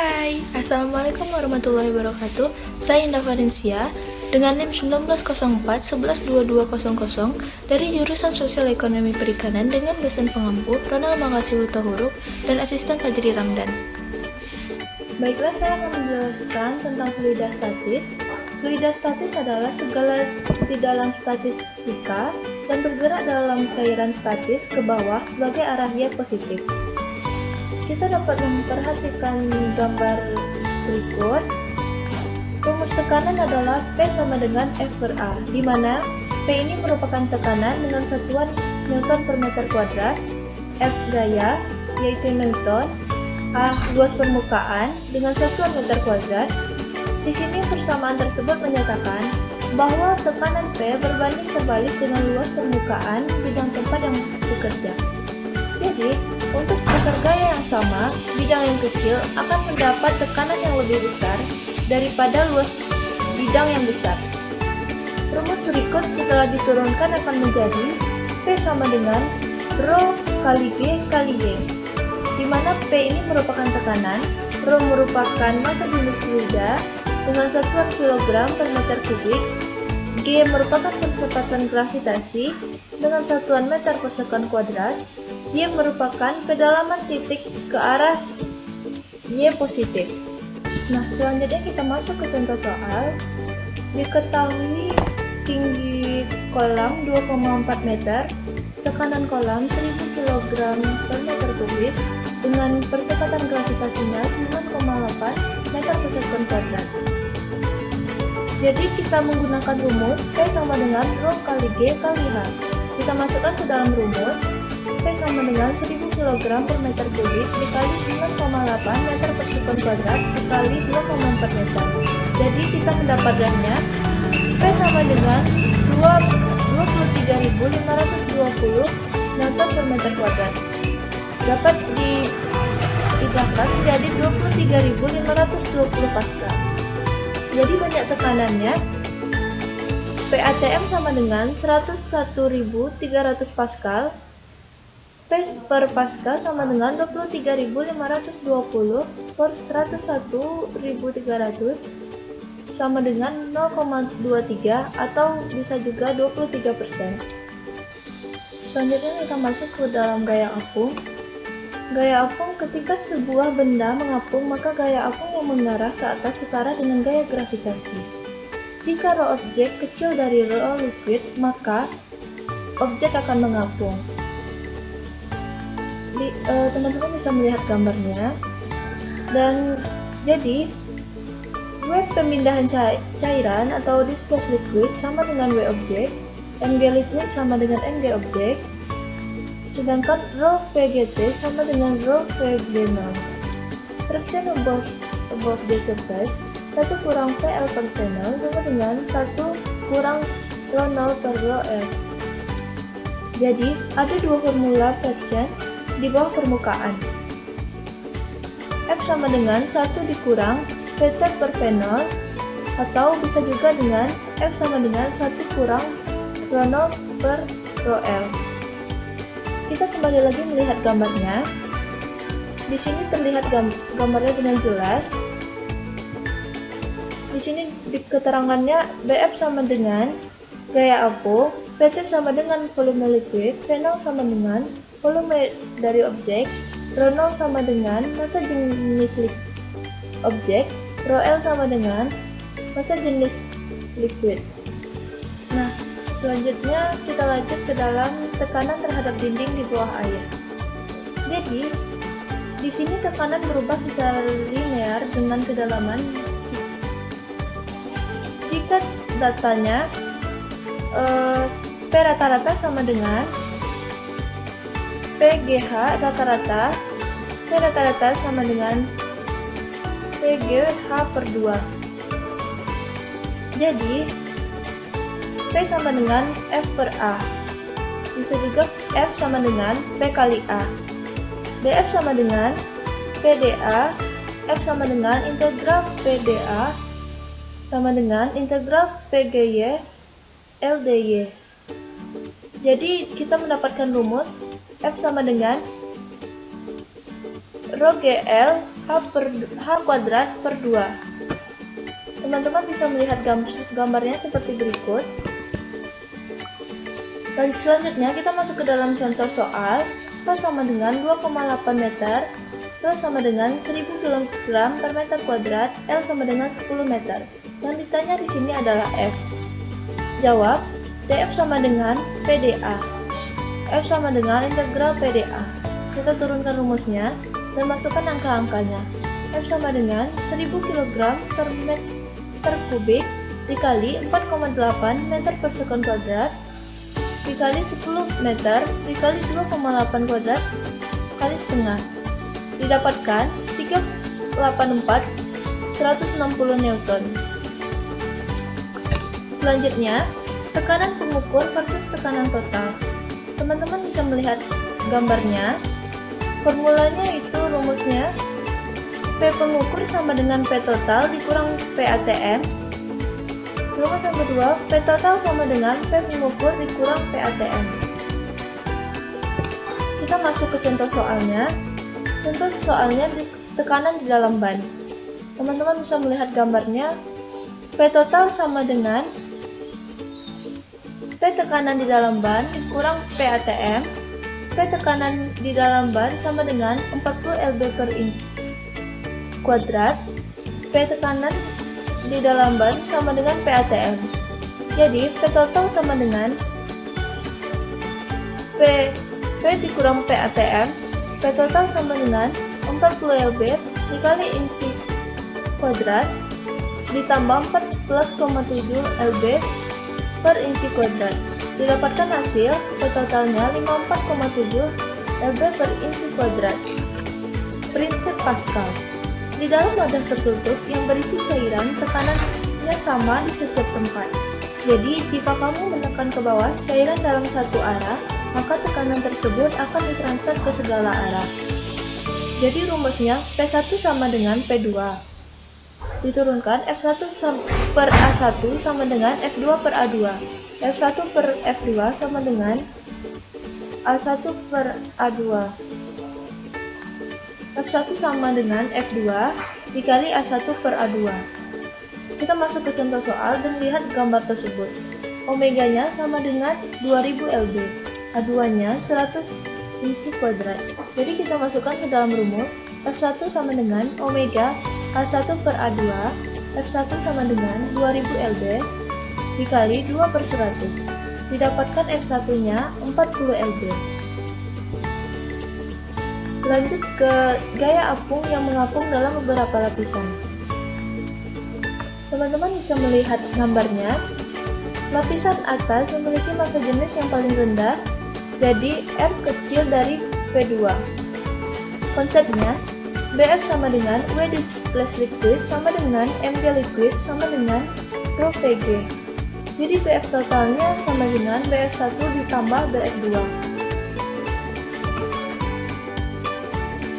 Hai, Assalamualaikum warahmatullahi wabarakatuh. Saya Indah Valensia dengan NIM 1904-112200 dari jurusan Sosial Ekonomi Perikanan dengan dosen pengampu Ronald Makasih Huruf dan asisten Fajri Ramdan. Baiklah, saya akan menjelaskan tentang fluida statis. Fluida statis adalah segala di dalam statistika dan bergerak dalam cairan statis ke bawah sebagai arah Y positif. Kita dapat memperhatikan gambar berikut. Rumus tekanan adalah P sama dengan F per A, di mana P ini merupakan tekanan dengan satuan Newton per meter kuadrat, F gaya, yaitu Newton, A luas permukaan dengan satuan meter kuadrat. Di sini persamaan tersebut menyatakan bahwa tekanan P berbanding terbalik dengan luas permukaan bidang tempat yang bekerja. Jadi, untuk besar gaya yang sama, bidang yang kecil akan mendapat tekanan yang lebih besar daripada luas bidang yang besar. Rumus berikut setelah diturunkan akan menjadi P sama dengan Rho kali G kali Y, di mana P ini merupakan tekanan, Rho merupakan massa jenis fluida dengan satuan kilogram per meter kubik, G merupakan kecepatan gravitasi dengan satuan meter per sekon kuadrat, Y merupakan kedalaman titik ke arah Y positif. Nah, selanjutnya kita masuk ke contoh soal. Diketahui tinggi kolam 2,4 meter, tekanan kolam 1000 kg per meter kubik dengan percepatan gravitasinya 9,8 meter per sekon kuadrat. Jadi kita menggunakan rumus P sama dengan Rho kali G kali H. Kita masukkan ke dalam rumus P sama dengan 1000 kg per meter kubik dikali 9,8 meter per sekon kuadrat dikali 2,4 meter. Jadi kita mendapatkannya P sama dengan 23.520 Newton per meter kuadrat. Dapat dipindahkan menjadi 23.520 Pascal. Jadi banyak tekanannya. PATM sama dengan 101.300 Pascal. P per Pascal sama dengan 23.520 per 101.300 sama dengan 0,23 atau bisa juga 23%. Selanjutnya kita masuk ke dalam gaya apung. Gaya apung ketika sebuah benda mengapung, maka gaya apung yang mengarah ke atas setara dengan gaya gravitasi. Jika rho objek kecil dari rho liquid, maka objek akan mengapung. Teman-teman bisa melihat gambarnya. Dan jadi W pemindahan cairan atau displaced liquid sama dengan W objek, Mg liquid sama dengan Mg objek, sedangkan rho Pgt sama dengan rho Pg0. Friction above the surface 1 kurang PL per panel sama dengan 1 kurang rho 0 per rho L. Jadi ada dua formula friction di bawah permukaan. F sama dengan 1 dikurang PT per panel, atau bisa juga dengan F sama dengan 1 kurang rho 0 per rho L. Kita kembali lagi melihat gambarnya. Di sini terlihat gambarnya dengan jelas. Di sini di keterangannya BF sama dengan gaya apung, PT sama dengan volume liquid, V0 sama dengan volume dari objek, rho 0 sama dengan massa jenis objek, rho L sama dengan massa jenis liquid. Nah, selanjutnya kita lanjut ke dalam tekanan terhadap dinding di bawah air. Jadi, di sini tekanan berubah secara linear dengan kedalaman. Jika datanya P rata-rata sama dengan PGH rata-rata, P rata-rata sama dengan PGH per 2. Jadi P sama dengan F per A. Bisa juga F sama dengan P kali A. DF sama dengan PDA. F sama dengan integral PDA sama dengan integral PGY LDY. Jadi kita mendapatkan rumus F sama dengan rho GL H kuadrat per 2. Teman-teman bisa melihat gambarnya seperti berikut. Dan selanjutnya kita masuk ke dalam contoh soal. Rho sama dengan 2,8 meter, Rho sama dengan 1000 kg per meter kuadrat, L sama dengan 10 meter. Yang ditanya di sini adalah F. Jawab, DF sama dengan PDA. F sama dengan integral PDA. Kita turunkan rumusnya dan masukkan angka-angkanya. F sama dengan 1000 kg per meter kubik dikali 4,8 meter per sekon kuadrat dikali 10 meter dikali 2,8 kuadrat kali setengah, didapatkan 384 160 Newton. Selanjutnya, tekanan pengukur versus tekanan total. Teman-teman bisa melihat gambarnya. Formulanya itu rumusnya P pengukur sama dengan P total dikurang P ATM. Rumus yang kedua, P total sama dengan P pengukur dikurang P ATM. Kita masuk ke contoh soalnya. Contoh soalnya tekanan di dalam ban. Teman-teman bisa melihat gambarnya. P total sama dengan P tekanan di dalam ban dikurang P ATM. P tekanan di dalam ban sama dengan 40 lb per inch kuadrat. P tekanan di dalam ban sama dengan P ATM. Jadi P total sama dengan P dikurang P ATM. P total sama dengan 40 lb dikali inci kuadrat ditambah 14,7 lb per inci kuadrat. Didapatkan hasil P totalnya 54,7 lb per inci kuadrat. Prinsip Pascal. Di dalam wadah tertutup yang berisi cairan, tekanannya sama di setiap tempat. Jadi, jika kamu menekan ke bawah cairan dalam satu arah, maka tekanan tersebut akan ditransfer ke segala arah. Jadi rumusnya P1 sama dengan P2. Diturunkan F1 per A1 sama dengan F2 per A2. F1 per F2 sama dengan A1 per A2. F1 sama dengan F2 dikali A1 per A2. Kita masuk ke contoh soal dan lihat gambar tersebut. Omeganya sama dengan 2000 lb, A2-nya 100 inci kuadrat. Jadi kita masukkan ke dalam rumus. F1 sama dengan omega A1 per A2. F1 sama dengan 2000 lb dikali 2 per 100. Didapatkan F1-nya 40 lb. Lanjut ke gaya apung yang mengapung dalam beberapa lapisan. Teman-teman bisa melihat gambarnya. Lapisan atas memiliki massa jenis yang paling rendah, jadi R kecil dari P2. Konsepnya, BF sama dengan W displaced liquid sama dengan MG liquid sama dengan rho PG. Jadi BF totalnya sama dengan BF1 ditambah BF2.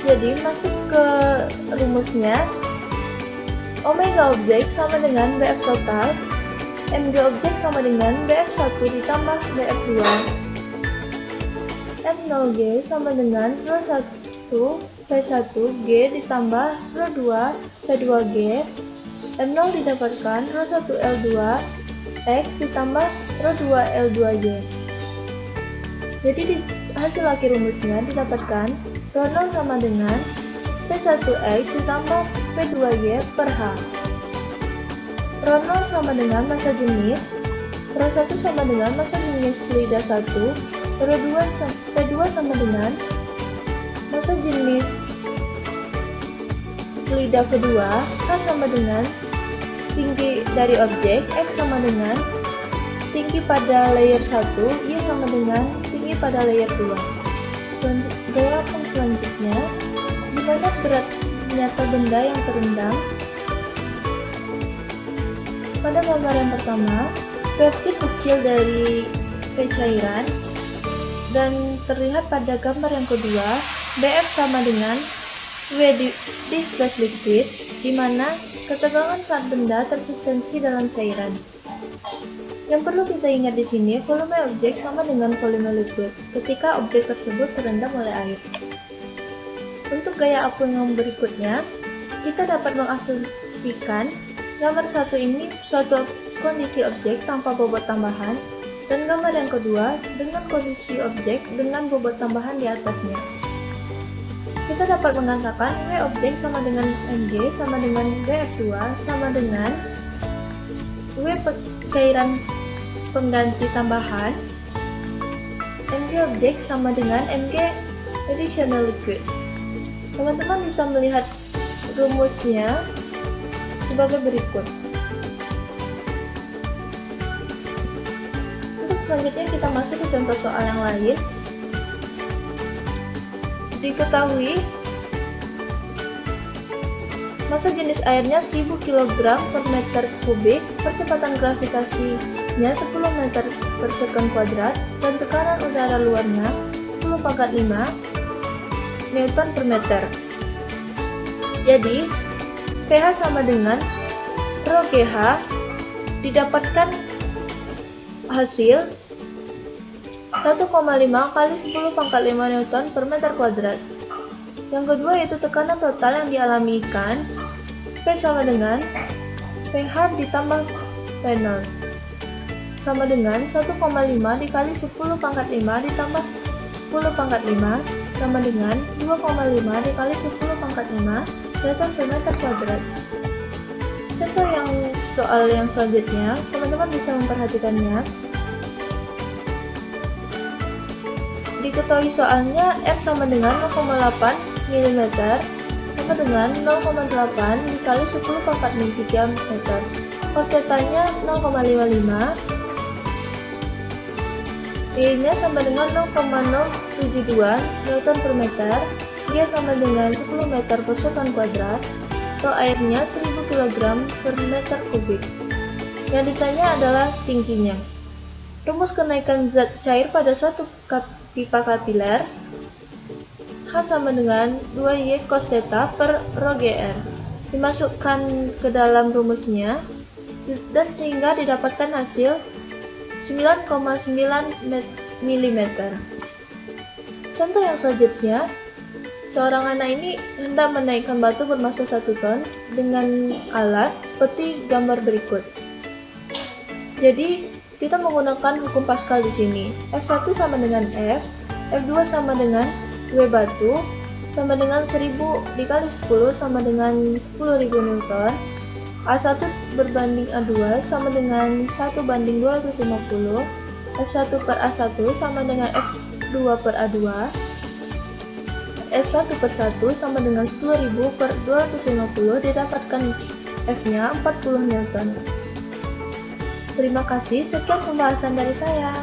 Jadi masuk ke rumusnya, omega objek sama dengan BF total, MG objek sama dengan BF1 ditambah BF2, M0G sama dengan Rho1 P1G ditambah Rho2 P2G, M0 didapatkan Rho1 L2 X ditambah Rho2 L2G. Jadi di hasil akhir rumusnya didapatkan Rho0 sama dengan P1X ditambah P2Y per H. Rho0 sama dengan massa jenis, Rho1 sama dengan massa jenis fluida 1, Rho2 P2 sama dengan massa jenis fluida kedua, H sama dengan tinggi dari objek, X sama dengan tinggi pada layer 1, Y sama dengan tinggi pada layer 2. Gaya apung selanjutnya, di mana berat nyata benda yang terendam. Pada gambar yang pertama, P kecil dari P cairan, dan terlihat pada gambar yang kedua, BF sama dengan W displaced liquid, di mana ketegangan saat benda tersuspensi dalam cairan. Yang perlu kita ingat di sini, volume objek sama dengan volume liquid ketika objek tersebut terendam oleh air. Untuk gaya apung yang berikutnya, kita dapat mengasumsikan gambar satu ini suatu kondisi objek tanpa bobot tambahan, dan gambar yang kedua dengan kondisi objek dengan bobot tambahan di atasnya. Kita dapat mengatakan W objek sama dengan Mg sama dengan WF2 sama dengan W cairan pengganti tambahan, Mg objek sama dengan Mg additional liquid. Teman-teman bisa melihat rumusnya sebagai berikut. Untuk selanjutnya kita masuk ke contoh soal yang lain. Diketahui massa jenis airnya 1000 kg per meter kubik, percepatan gravitasinya 10 meter per sekon kuadrat, dan tekanan udara luarnya 10⁵ Newton per meter. Jadi, pH sama dengan Rho GH didapatkan hasil 1,5 kali 10⁵ Newton per meter kuadrat. Yang kedua yaitu tekanan total yang dialami ikan, P sama dengan pH ditambah P0 sama dengan 1,5 dikali 10⁵ ditambah 10⁵ sama dengan 2,5 dikali 10⁵ Newton per meter kuadrat. Contoh yang soal yang selanjutnya, teman-teman bisa memperhatikannya. Diketahui soalnya R sama dengan 0,8 mm sama dengan 0,8 dikali 10⁵ meter. Cos θ-nya 0,55, I-nya sama dengan 0,072 Newton per meter, dia sama dengan 10 meter per sekon kuadrat, Rho airnya 1000 kg per meter kubik. Yang ditanya adalah tingginya. Rumus kenaikan zat cair pada suatu pipa kapiler, H sama dengan 2Y cos θ per Rho GR. Dimasukkan ke dalam rumusnya, dan sehingga didapatkan hasil 9,9 mm. Contoh yang selanjutnya, seorang anak ini hendak menaikkan batu bermassa 1 ton dengan alat seperti gambar berikut. Jadi, kita menggunakan hukum Pascal di sini. F1 sama dengan F, F2 sama dengan W batu, sama dengan 1000 dikali 10 sama dengan 10.000 Newton. A1 berbanding A2 sama dengan 1:250, F1 per A1 sama dengan F2 per A2, F1 per 1 sama dengan 10.000 per 250, didapatkan F-nya 40 Newton. Terima kasih, sekian pembahasan dari saya.